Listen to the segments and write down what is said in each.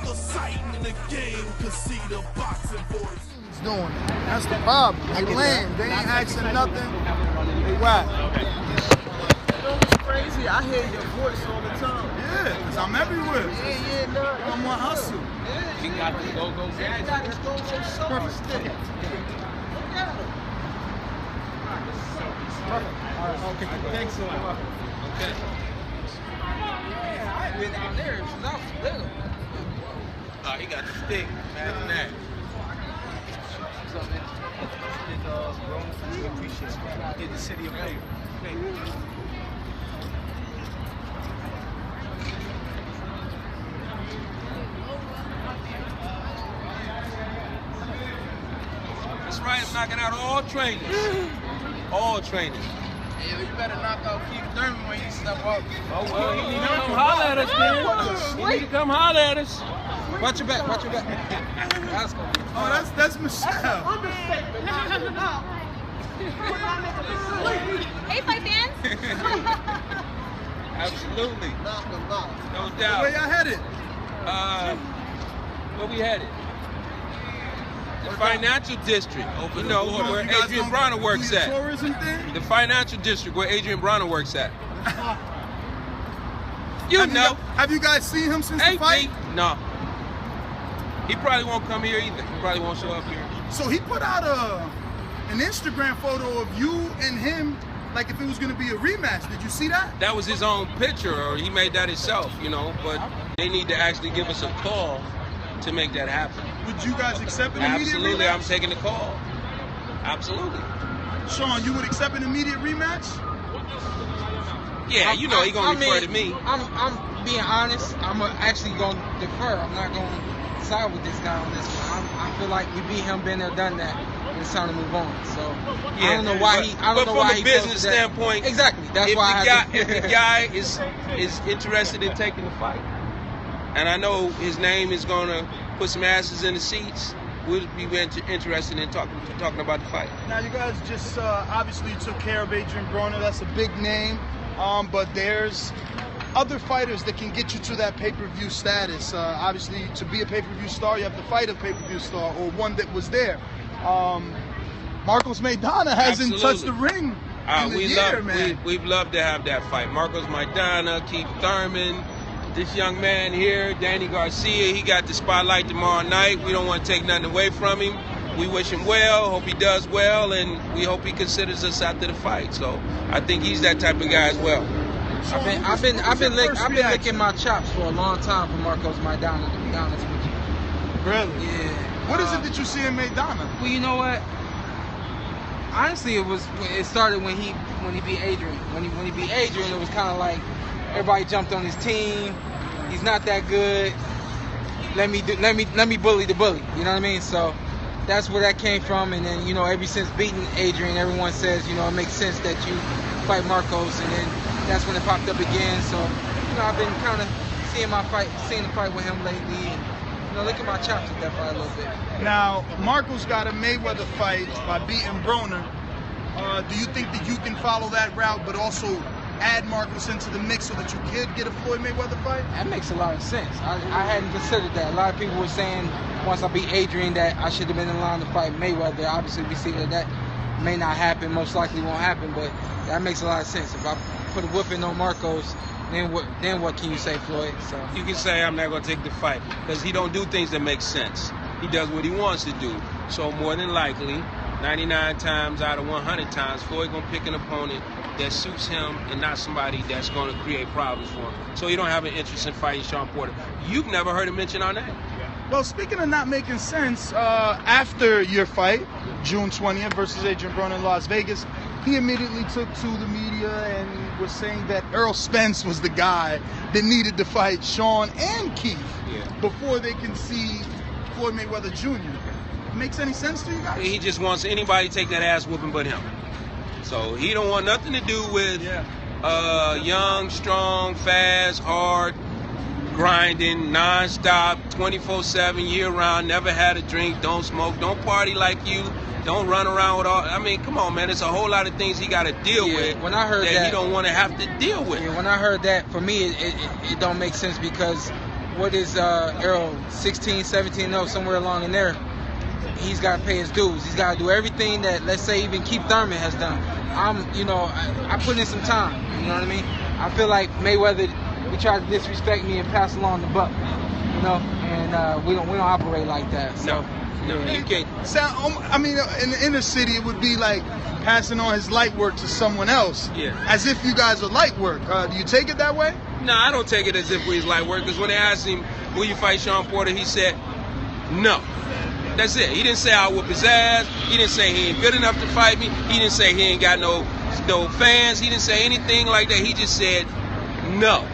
the sight in the game, can see the boxing voice. He's doing it. That's the problem. They land. They ain't asking nothing. They whack. You know what's crazy? I hear your voice all the time. Yeah, because I'm everywhere. Yeah, no. I'm on hustle. He got the go-go gadget. Perfect. Okay. Okay, thanks a lot. Okay. Yeah, I've been down there since I was little. He got the stick. Imagine that. We appreciate it. In the city of May. That's right. I'm knocking out all trainers. All trainers. Yeah, you better knock out Keith Thurman when you step up. Oh, well, he need to come holler at us, man. He need to come holler at us. Watch your back, watch your back. That's gonna be fun. Oh, that's Michelle. Hey, fight fans. Absolutely. Knock him out. No Where doubt. y'all headed? Where we headed? The financial district. You know, where You guys Adrian don't Bronner do works your at. tourism thing? The financial district where Adrian Bronner works at. You know. Have you guys seen him since the Hey, fight? Pete. No. He probably won't come here either. He probably won't show up here. So he put out an Instagram photo of you and him, like if it was going to be a rematch. Did you see that? That was his own picture, or he made that himself, you know. But they need to actually give us a call to make that happen. Would you guys accept an immediate Absolutely, rematch? I'm taking the call. Absolutely. Shawn, you would accept an immediate rematch? Yeah, you know he gonna refer to me. I'm being honest. I'm actually gonna defer. I'm not gonna side with this guy on this one. I feel like we beat him, been there, done that. And it's time to move on. So Yeah, I don't know why he. I don't but know from why a he business posted that. standpoint, Exactly. That's if why the I guy, have to. if the guy is interested in taking the fight, and I know his name is gonna put some asses in the seats, we'll be interested in talking about the fight. Now, you guys just obviously took care of Adrian Bronner. That's a big name. But there's other fighters that can get you to that pay-per-view status. Obviously, to be a pay-per-view star, you have to fight a pay-per-view star or one that was there. Marcos Maidana hasn't Absolutely. touched the ring in the year, man. We've loved to have that fight. Marcos Maidana, Keith Thurman, this young man here, Danny Garcia, he got the spotlight tomorrow night. We don't want to take nothing away from him. We wish him well, hope he does well, and we hope he considers us after the fight. So I think he's that type of guy as well. I've been licking my chops for a long time for Marcos Maidana, to be honest with you. Really? Yeah. What is it that you see in Maidana? Well, you know what? Honestly, it started when he beat Adrian. When he beat Adrian, it was kind of like everybody jumped on his team. He's not that good. Let me bully the bully. You know what I mean? So that's where that came from. And then, you know, ever since beating Adrian, everyone says, you know, it makes sense that you fight Marcos. And then that's when it popped up again. So, you know, I've been kind of seeing the fight with him lately. And, you know, look at my chops with that fight a little bit. Now, Marcos got a Mayweather fight by beating Broner. Do you think that you can follow that route, but also add Marcos into the mix so that you could get a Floyd Mayweather fight? That makes a lot of sense. I hadn't considered that. A lot of people were saying once I beat Adrian that I should have been in line to fight Mayweather. Obviously, we see that may not happen, most likely won't happen, but that makes a lot of sense. If I put a whooping on Marcos, then what can you say, Floyd? So You can say I'm not going to take the fight because he don't do things that make sense. He does what he wants to do. So more than likely, 99 times out of 100 times, Floyd going to pick an opponent that suits him and not somebody that's going to create problems for him. So you don't have an interest in fighting Shawn Porter. You've never heard him mention our name. Well, speaking of not making sense, after your fight, June 20th versus Adrian Broner in Las Vegas, he immediately took to the media and was saying that Earl Spence was the guy that needed to fight Shawn and Keith before they can see Floyd Mayweather Jr. Makes any sense to you guys? He just wants anybody to take that ass whooping but him. So he don't want nothing to do with young, strong, fast, hard, grinding, non-stop, 24/7, year-round, never had a drink, don't smoke, don't party like you, don't run around with all. I mean, come on, man. There's a whole lot of things he got to deal with when I heard that he don't want to have to deal with. Yeah, when I heard that, for me, it don't make sense because what is Errol 16, 17-0, somewhere along in there. He's got to pay his dues. He's got to do everything that, let's say, even Keith Thurman has done. I put in some time. You know what I mean? I feel like Mayweather, he tried to disrespect me and pass along the buck. You know, and we don't operate like that. So, no, you can't. I mean, in the inner city, it would be like passing on his light work to someone else. Yeah. As if you guys are light work. Do you take it that way? No, I don't take it as if we're light work, because when they asked him, will you fight Shawn Porter, he said, no. That's it. He didn't say I'll whoop his ass. He didn't say he ain't good enough to fight me. He didn't say he ain't got no fans. He didn't say anything like that. He just said no.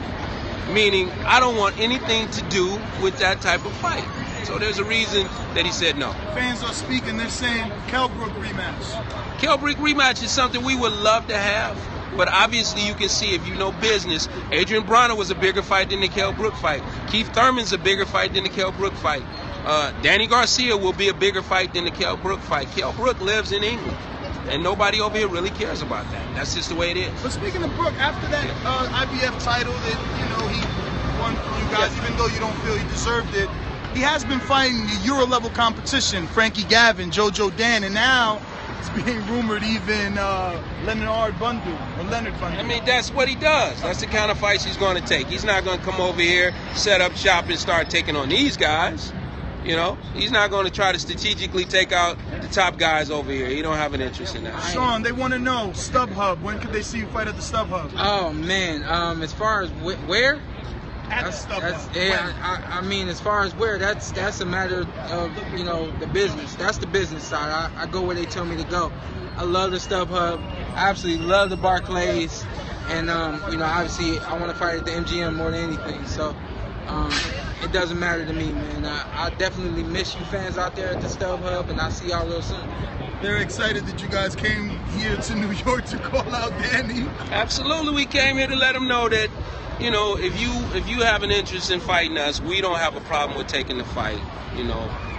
Meaning, I don't want anything to do with that type of fight. So there's a reason that he said no. Fans are speaking. They're saying Kell-Brook rematch. Kell-Brook rematch is something we would love to have. But obviously, you can see, if you know business, Adrian Broner was a bigger fight than the Kell-Brook fight. Keith Thurman's a bigger fight than the Kell-Brook fight. Danny Garcia will be a bigger fight than the Kell-Brook fight. Kell-Brook lives in England, and nobody over here really cares about that. That's just the way it is. But speaking of Brook, after that IBF title that he won from you guys, even though you don't feel he deserved it, he has been fighting the Euro level competition, Frankie Gavin, Jojo Dan, and now it's being rumored even Leonard Bundu. I mean, that's what he does. That's the kind of fights he's going to take. He's not going to come over here, set up shop, and start taking on these guys. You know, he's not going to try to strategically take out the top guys over here. He don't have an interest in that. Shawn, they want to know, StubHub, when could they see you fight at the StubHub? Oh, man. As far as where? At the StubHub. I mean, as far as where, that's a matter of, the business. That's the business side. I go where they tell me to go. I love the StubHub. I absolutely love the Barclays. And, obviously, I want to fight at the MGM more than anything. So, it doesn't matter to me, man. I definitely miss you fans out there at the StubHub, and I'll see y'all real soon. They're excited that you guys came here to New York to call out Danny. Absolutely, we came here to let them know that, if you have an interest in fighting us, we don't have a problem with taking the fight.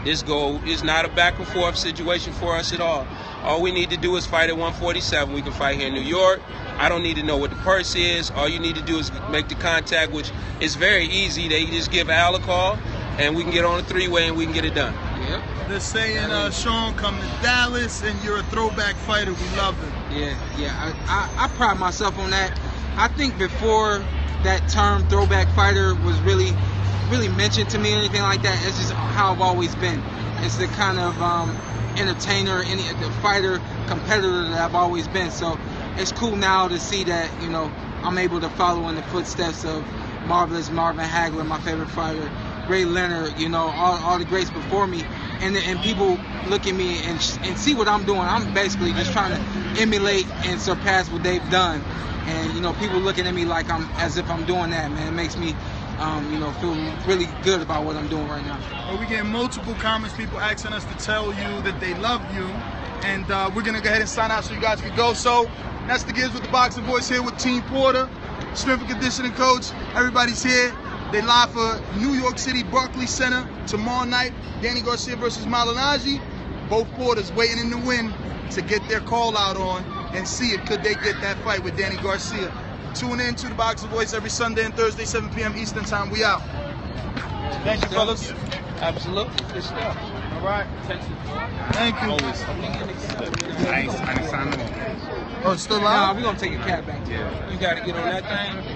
This goal is not a back and forth situation for us at all. All we need to do is fight at 147. We can fight here in New York. I don't need to know what the purse is. All you need to do is make the contact, which is very easy. They just give Al a call, and we can get on a three-way and we can get it done. Yep. They're saying, Shawn, come to Dallas, and you're a throwback fighter. We love it. Yeah. I pride myself on that. I think before that term throwback fighter was really mentioned to me or anything like that, it's just how I've always been. It's the kind of entertainer, the fighter, competitor that I've always been. So it's cool now to see that, I'm able to follow in the footsteps of Marvelous Marvin Hagler, my favorite fighter, Ray Leonard, all the greats before me. And people look at me and see what I'm doing. I'm basically just trying to emulate and surpass what they've done. And, people looking at me like as if I'm doing that, man. It makes me, feel really good about what I'm doing right now. Well, we get multiple comments, people asking us to tell you that they love you. And we're going to go ahead and sign out so you guys can go. So that's the Gibbs with the Boxing Voice here with Team Porter, strength and conditioning coach. Everybody's here. They live for New York City Barclays Center tomorrow night. Danny Garcia versus Malignaggi. Both Porters waiting in the wind to get their call out on and see if could they get that fight with Danny Garcia. Tune in to the Boxing Voice every Sunday and Thursday, 7 p.m. Eastern Time. We out. Thank you, fellas. Absolutely. Good stuff. All right. Thank you. I ain't signed them. Oh, it's still live? Nah, we're going to take a cab back to you. You got to get on that thing.